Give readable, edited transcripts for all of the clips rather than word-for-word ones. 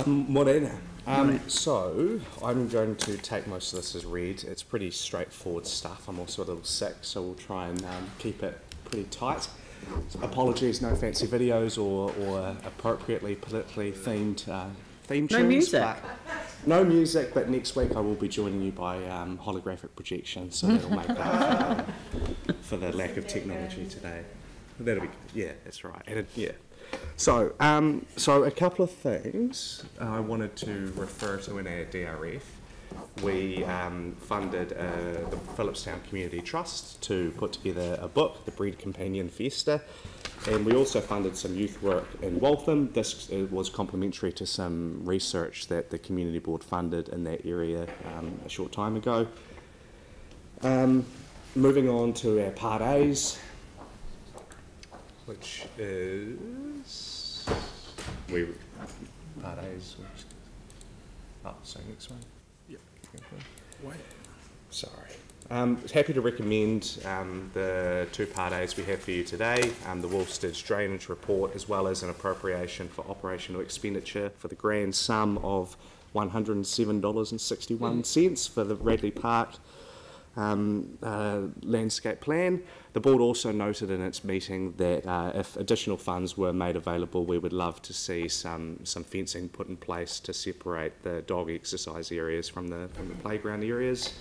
Morena. So, I'm going to take most of this as read. It's pretty straightforward stuff. I'm also a little sick, so we'll try and keep it pretty tight. So apologies, no fancy videos or appropriately politically themed theme tunes. No music. No music, but next week I will be joining you by holographic projection, so that'll make up for the lack of technology today. That'll be good. Yeah, that's right. And yeah. So, so a couple of things I wanted to refer to in our DRF. We funded the Phillipstown Community Trust to put together a book, The Breed Companion Fiesta, and we also funded some youth work in Waltham. This was complementary to some research that the Community Board funded in that area a short time ago. Moving on to our Part A's, which is Part A's. So next one. Yep. Wait. Sorry. Happy to recommend the two Part A's we have for you today, the Wolfstead's Drainage Report, as well as an appropriation for operational expenditure for the grand sum of $107.61 for the Radley Park landscape plan. The board also noted in its meeting that if additional funds were made available, we would love to see some fencing put in place to separate the dog exercise areas from the playground areas.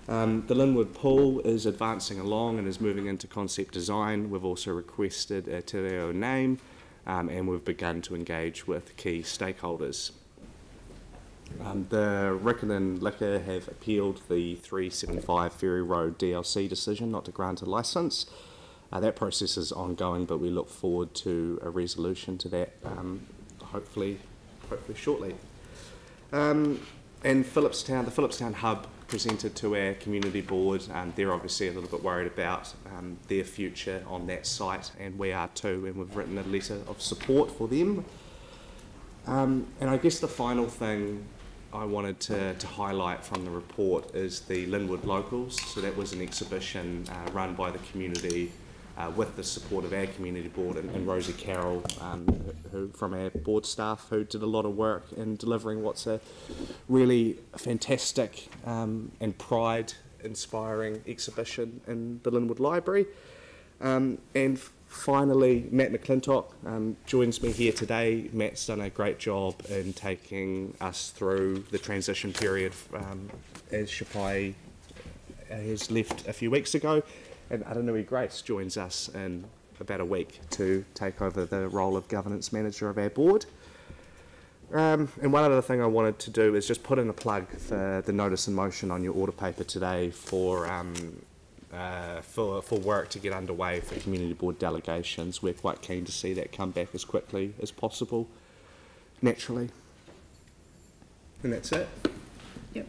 The Linwood pool is advancing along and is moving into concept design. We've also requested a te reo name and we've begun to engage with key stakeholders. The Riccarton Liquor have appealed the 375 Ferry Road DLC decision not to grant a licence. That process is ongoing, but we look forward to a resolution to that hopefully shortly. And Phillipstown, the Phillipstown Hub presented to our community board. They're obviously a little bit worried about their future on that site, and we are too, and we've written a letter of support for them. And I guess the final thing I wanted to highlight from the report is the Linwood Locals. So that was an exhibition run by the community with the support of our community board and Rosie Carroll, who from our board staff, who did a lot of work in delivering what's a really fantastic and pride-inspiring exhibition in the Linwood Library. And finally, Matt McClintock joins me here today. Matt's done a great job in taking us through the transition period as Shapai has left a few weeks ago. And Aranui Grace joins us in about a week to take over the role of governance manager of our board. And one other thing I wanted to do is just put in a plug for the notice in motion on your order paper today for work to get underway for community board delegations. We're quite keen to see that come back as quickly as possible, naturally. And that's it. Yep.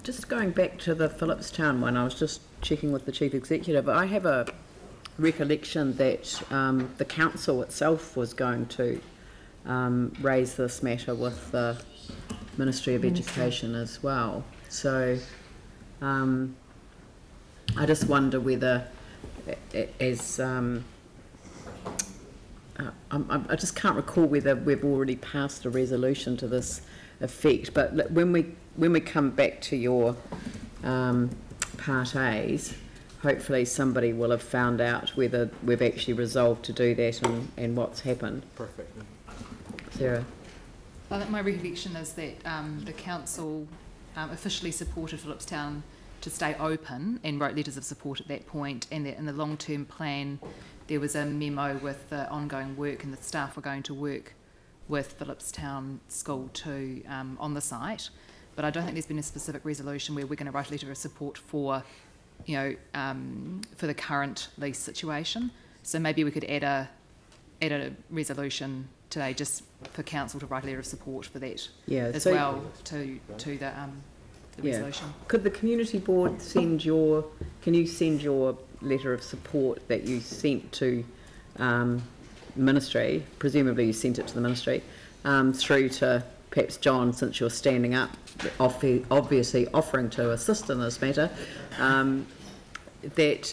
Just going back to the Phillipstown one, I was just checking with the Chief Executive. I have a recollection that the council itself was going to raise this matter with the Ministry of Education as well. So I just wonder whether, as I just can't recall whether we've already passed a resolution to this effect. But when we come back to your Part A's, hopefully somebody will have found out whether we've actually resolved to do that and what's happened. Perfect. Sarah. I think my recollection is that the council officially supported Phillipstown to stay open and wrote letters of support at that point, and that in the long-term plan there was a memo with the ongoing work, and the staff were going to work with Phillipstown School too on the site. But I don't think there's been a specific resolution where we're going to write a letter of support for, you know, for the current lease situation. So maybe we could add a resolution today just for council to write a letter of support for that, as well to the resolution. Could the community board send your, can you send your letter of support that you sent to ministry, presumably you sent it to the ministry, through to perhaps John, since you're standing up, obviously offering to assist in this matter, and then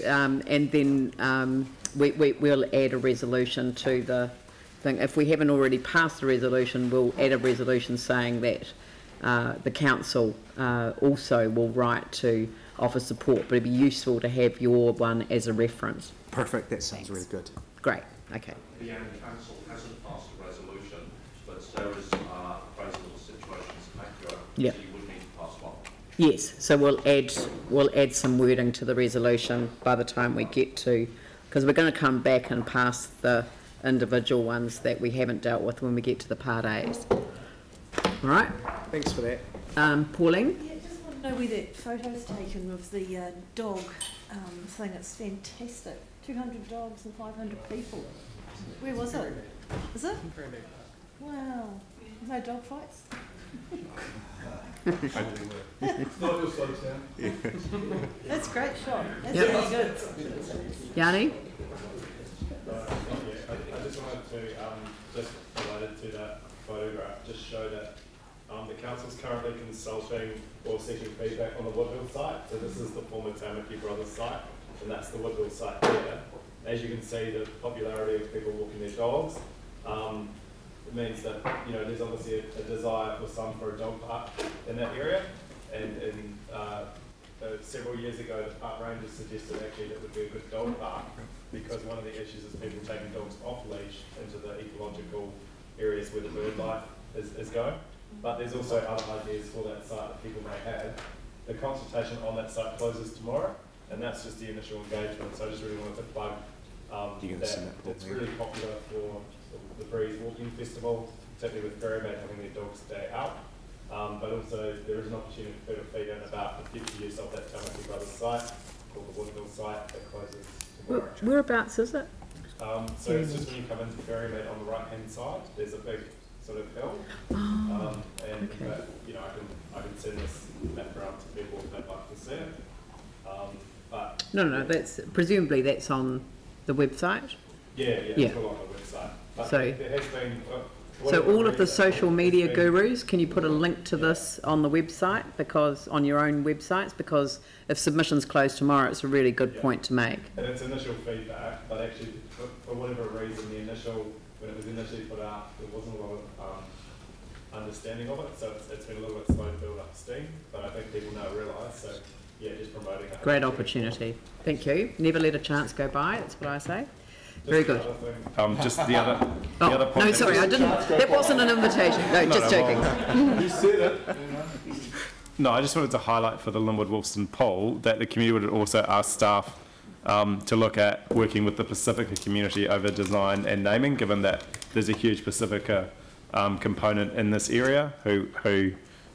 we'll add a resolution to the thing. If we haven't already passed the resolution, we'll add a resolution saying that the council also will write to offer support, but it'd be useful to have your one as a reference. Perfect, that sounds really good. Great, okay. The council hasn't passed a resolution, but so is appraisal situations in Waikura, Yeah. so you would need to pass one. Yes, so we'll add some wording to the resolution by the time we get to, because we're going to come back and pass the individual ones that we haven't dealt with when we get to the Part A's. All right, Thanks for that. Pauline? Yeah, just want to know where that photo's taken of the dog thing. It's fantastic. 200 dogs and 500 people. Where was it? Is it? Wow. No dog fights? That's a great shot. That's really good. Yanni? I just wanted to, just related to that photograph, just show that the council's currently consulting or seeking feedback on the Woodville site. So this is the former Tamaki Brothers site, and that's the Woodville site there. As you can see, the popularity of people walking their dogs, it means that, you know, there's obviously a desire for some for a dog park in that area. And several years ago, the park rangers suggested actually that would be a good dog park, because one of the issues is people taking dogs off leash into the ecological areas where the bird life is going. But there's also other ideas for that site that people may have. The consultation on that site closes tomorrow, and that's just the initial engagement. So I just really wanted to plug that it's really popular for the Breeze Walking Festival, particularly with ferrymen having their dogs stay out. But also there is an opportunity for people to feed in about the future use of that Tamaki Brothers site, called the Woodville site, that closes tomorrow. Whereabouts is it? So it's just when you come into Ferrymead on the right hand side, there's a big sort of hill. And okay. you know, I can send this map around to people if they'd like to see it. But No, that's presumably that's on the website. yeah, it's all on the website. But So- there has been. So all of the social media gurus, can you put a link to this on the website, because on your own websites, because if submissions close tomorrow, it's a really good point to make. And it's initial feedback, but actually for whatever reason, when it was initially put out, there wasn't a lot of understanding of it, so it's been a little bit slow to build up steam, but I think people now realise, so yeah, just promoting it. Great opportunity. Thank you. Never let a chance go by, that's what I say. Very good. Just the other point. No, sorry, I didn't. That wasn't an invitation. No, just joking. You said it. No, I just wanted to highlight for the Linwood-Wolfson poll that the community would also ask staff to look at working with the Pacifica community over design and naming, given that there's a huge Pacifica component in this area who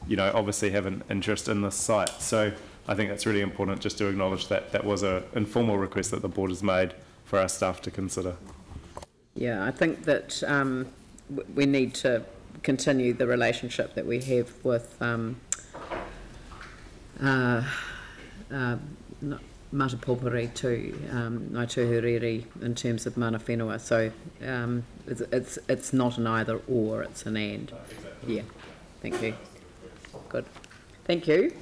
you know, obviously have an interest in this site. So I think that's really important just to acknowledge that that was an informal request that the board has made for our staff to consider. Yeah, I think that we need to continue the relationship that we have with Matapopuri to Ngāi Tuhuriri in terms of mana whenua. So it's not an either or, it's an and. Exactly. Yeah, thank you. Good. Thank you.